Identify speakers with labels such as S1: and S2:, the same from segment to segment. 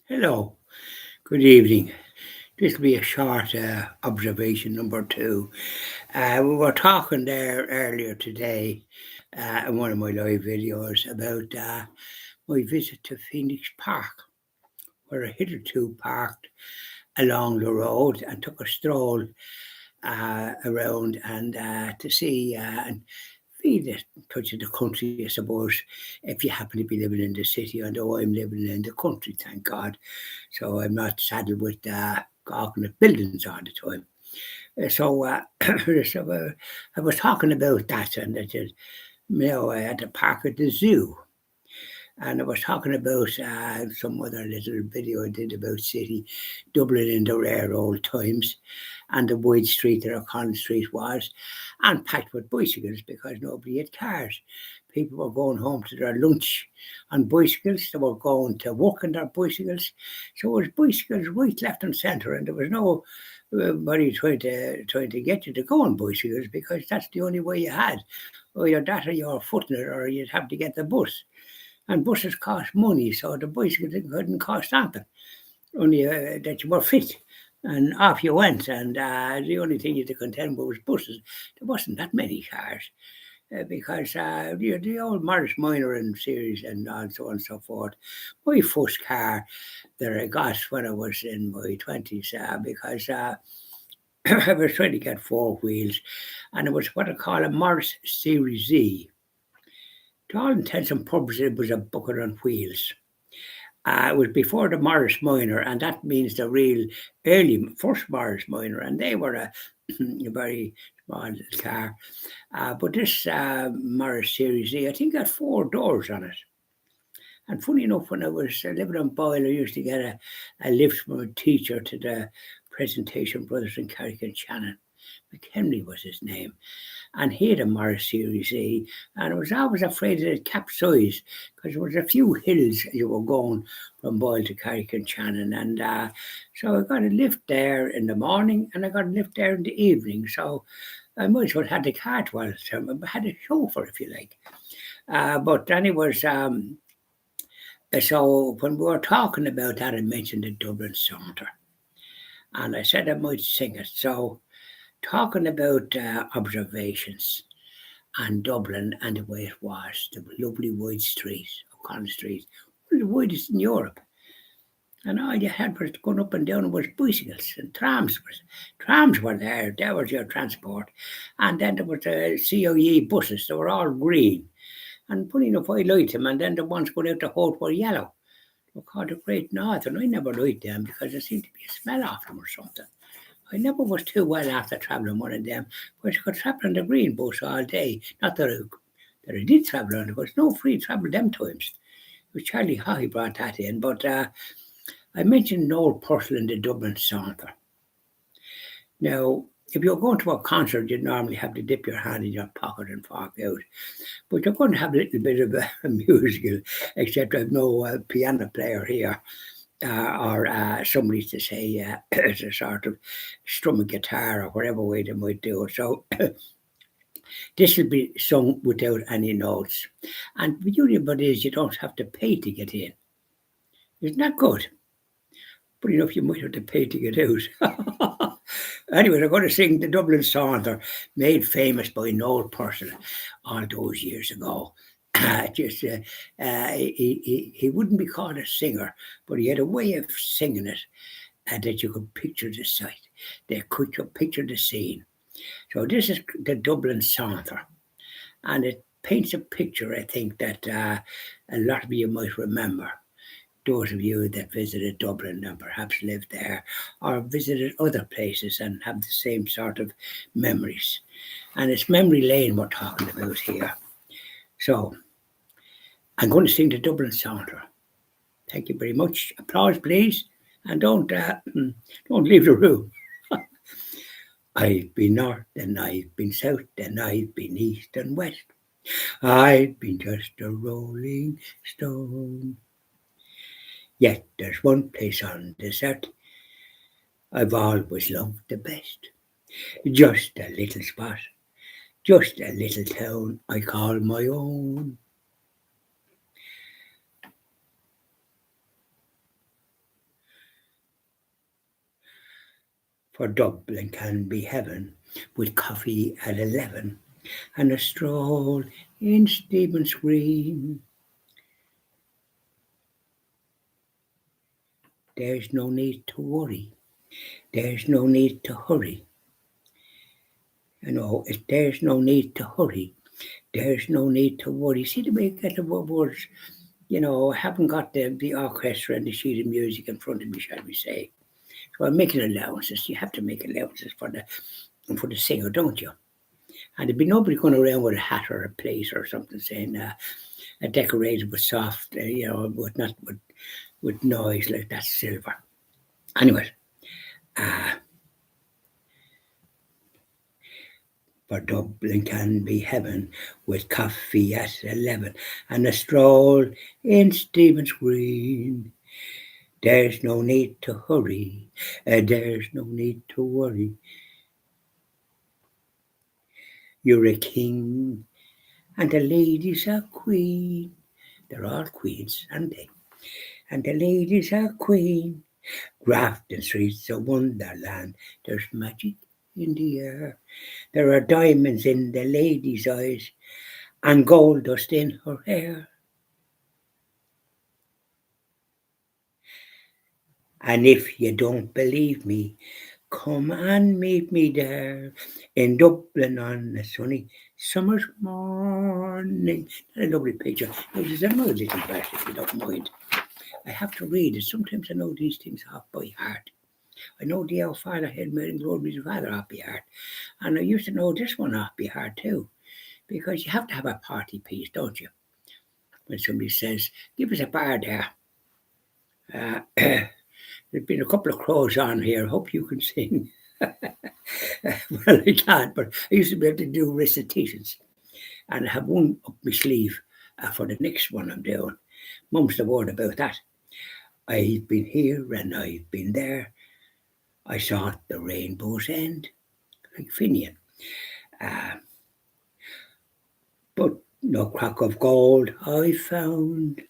S1: Hello, good evening. This will be a short observation number two. We were talking there earlier today in one of my live videos about my visit to Phoenix Park, where I hitherto parked along the road and took a stroll around and to see and feel the touch of the country, I suppose, if you happen to be living in the city. I know I'm living in the country, thank God. So I'm not saddled with gawking at buildings all the time. So I was talking about that, and I said, I had to park at the zoo. And I was talking about some other little video I did about city, Dublin in the rare old times, and the wide street that O'Connell Street was, and packed with bicycles because nobody had cars. People were going home to their lunch on bicycles. They were going to work on their bicycles. So it was bicycles right, left, and centre, and there was no body trying to get you to go on bicycles because that's the only way you had. Either that or you were footing it, or you'd have to get the bus. And buses cost money, so the bicycle couldn't cost anything, only that you were fit. And off you went, and the only thing you had to contend with was buses. There wasn't that many cars because the old Morris Minor and series and so on and so forth. My first car that I got when I was in my 20s because I was trying to get four wheels, and it was what I call a Morris Series Z. To all intents and purposes, it was a bucket on wheels. It was before the Morris Minor, and that means the real early first Morris Minor, and they were a very small little car. But this Morris Series Z, I think, had four doors on it. And funny enough, when I was living on Boyle, I used to get a lift from a teacher to the Presentation Brothers in Carrick-on-Shannon. McHenry was his name, and he had a Morris Series A, and I was always afraid that it capsized because there was a few hills you were going from Boyle to Carrick-on-Shannon, and so I got a lift there in the morning, and I got a lift there in the evening, so I might as well had the cart while the time. I had a chauffeur, if you like. But then it was, so when we were talking about that, I mentioned the Dublin Saunter, and I said I might sing it, so talking about observations and Dublin and the way it was, the lovely wide street, O'Connell Street, one of the widest in Europe. And all you had was going up and down was bicycles and trams. Trams were there, that was your transport. And then there was the COE buses, they were all green. And funny enough, I liked them. And then the ones going out to Holt were yellow. They were called the Great Northern. I never liked them because there seemed to be a smell off them or something. I never was too well after travelling one of them, but you could travel on the green bus all day. Not that I did travel on it, because no free travel them times. It was Charlie Haughey brought that in, but I mentioned Noel Purcell in the Dublin Saunter. Now, if you're going to a concert, you'd normally have to dip your hand in your pocket and fork out. But you're going to have a little bit of a musical, except I've no piano player here or somebody to say it's a sort of strum a guitar or whatever way they might do it. So this will be sung without any notes. And the beauty about it is you don't have to pay to get in. Isn't that good? But you might have to pay to get out. Anyway, I'm going to sing the Dublin Saunter, made famous by Noel Purcell all those years ago. Just he wouldn't be called a singer, but he had a way of singing it that you could picture the sight. They could picture the scene. So this is the Dublin Saunter, and it paints a picture, I think, that a lot of you might remember. Those of you that visited Dublin and perhaps lived there, or visited other places and have the same sort of memories. And it's memory lane we're talking about here. So I'm going to sing the Dublin Saunter. Thank you very much. Applause, please, and don't leave the room. I've been north and I've been south and I've been east and west. I've been just a rolling stone. Yet there's one place on this earth I've always loved the best. Just a little spot, just a little town I call my own. For Dublin can be heaven with coffee at 11 and a stroll in Stephen's Green. There's no need to worry. There's no need to hurry. There's no need to hurry. There's no need to worry. See the way I get the words? I haven't got the orchestra and the sheet of music in front of me, shall we say. So I'm making allowances. You have to make allowances for the singer, don't you? And there'd be nobody going around with a hat or a plate or something saying decorated with soft, with not with noise like that silver. Anyway, for Dublin can be heaven with coffee at 11 and a stroll in Stephen's Green. There's no need to hurry. There's no need to worry. You're a king and the ladies are queen. They're all queens, aren't they? And the ladies are queen. Grafton Street's a wonderland. There's magic in the air. There are diamonds in the lady's eyes and gold dust in her hair. And if you don't believe me, come and meet me there in Dublin on a sunny summer's morning. That's a lovely picture. Now, there's another little verse, if you don't mind. I have to read it. Sometimes I know these things off by heart. I know the Our Father, Hail Mary, and Glory be to Father off by heart. And I used to know this one off by heart too. Because you have to have a party piece, don't you? When somebody says, give us a bar there. There's been a couple of crows on here. Hope you can sing. Well, I can't, but I used to be able to do recitations. And I have one up my sleeve for the next one I'm doing. Mum's the word about that. I've been here and I've been there. I saw the rainbow's end, like Finian. But no crack of gold I found.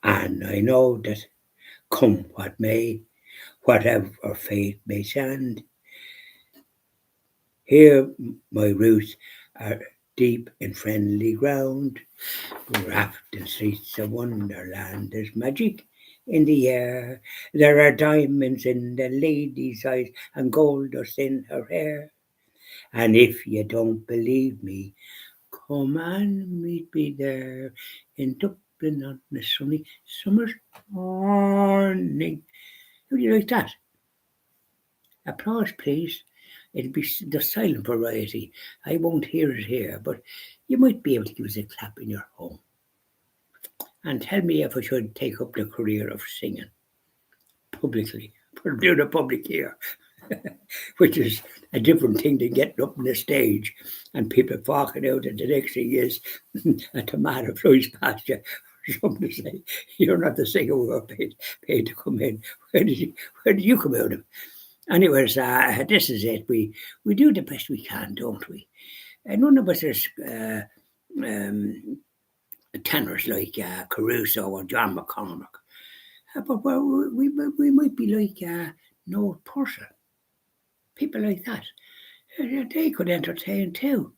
S1: And I know that come what may, whatever fate may stand, here my roots are deep in friendly ground. Grafton Street's a wonderland. There's magic in the air. There are diamonds in the lady's eyes and gold dust in her hair. And if you don't believe me, come and meet me there in Dublin on a sunny summer's morning. How do you like that? Applause, please. It'll be the silent variety. I won't hear it here, but you might be able to give us a clap in your home. And tell me if I should take up the career of singing publicly, doing a public here, which is a different thing than getting up on the stage and people walking out, and the next thing is a tomato flies past you. Something to say, you're not the singer we were paid to come in. Where did you come out of? Anyways, this is it. We do the best we can, don't we? And none of us is tenors like Caruso or John McCormack. But we might be like Noel Purcell. People like that. They could entertain too.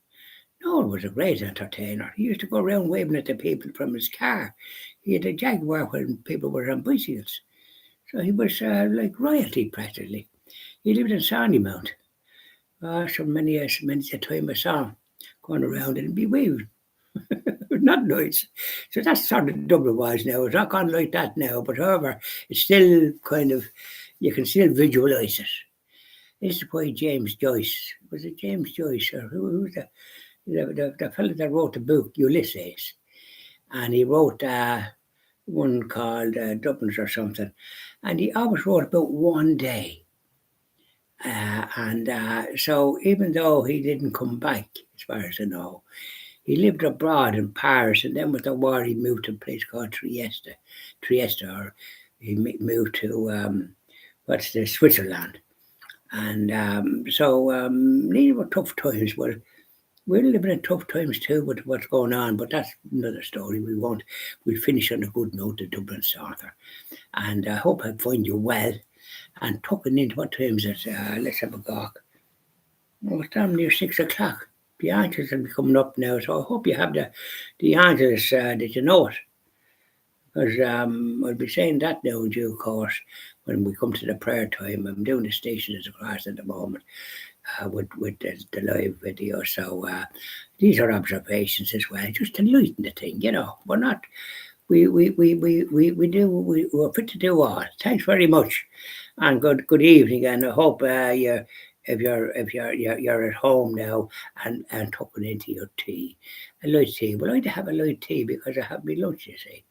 S1: Noel was a great entertainer. He used to go around waving at the people from his car. He had a Jaguar when people were on bicycles. So he was like royalty practically. He lived in Sandymount. So many a time I saw him going around and be waving. Not nice. So that's sort of Dublin was now. It's not gone like that now, but however, it's still kind of, you can still visualise it. This is why James Joyce, was it James Joyce or who was the fellow that wrote the book Ulysses? And he wrote one called Dubliners or something. And he always wrote about one day. So even though he didn't come back, as far as I know, he lived abroad in Paris, and then with the war he moved to a place called Trieste, or he moved to Switzerland. And these were tough times. Well, we're living in tough times too with what's going on, but that's another story. We'll finish on a good note, the Dublin Psalter. And I hope I find you well. and tucking into what time is it? Let's have a gawk. Oh, it's damn near 6 o'clock. The answers will be coming up now, so I hope you have the answers that you know it. Because I'll be saying that now in due course when we come to the prayer time. I'm doing the station as a class at the moment with the live video. So these are observations as well, just to lighten the thing, you know. We're not, we're fit to do all. Thanks very much, and good evening. And I hope you're at home now and tucking into your tea, a light tea. Well, I like to have a light tea because I have my lunch, you see.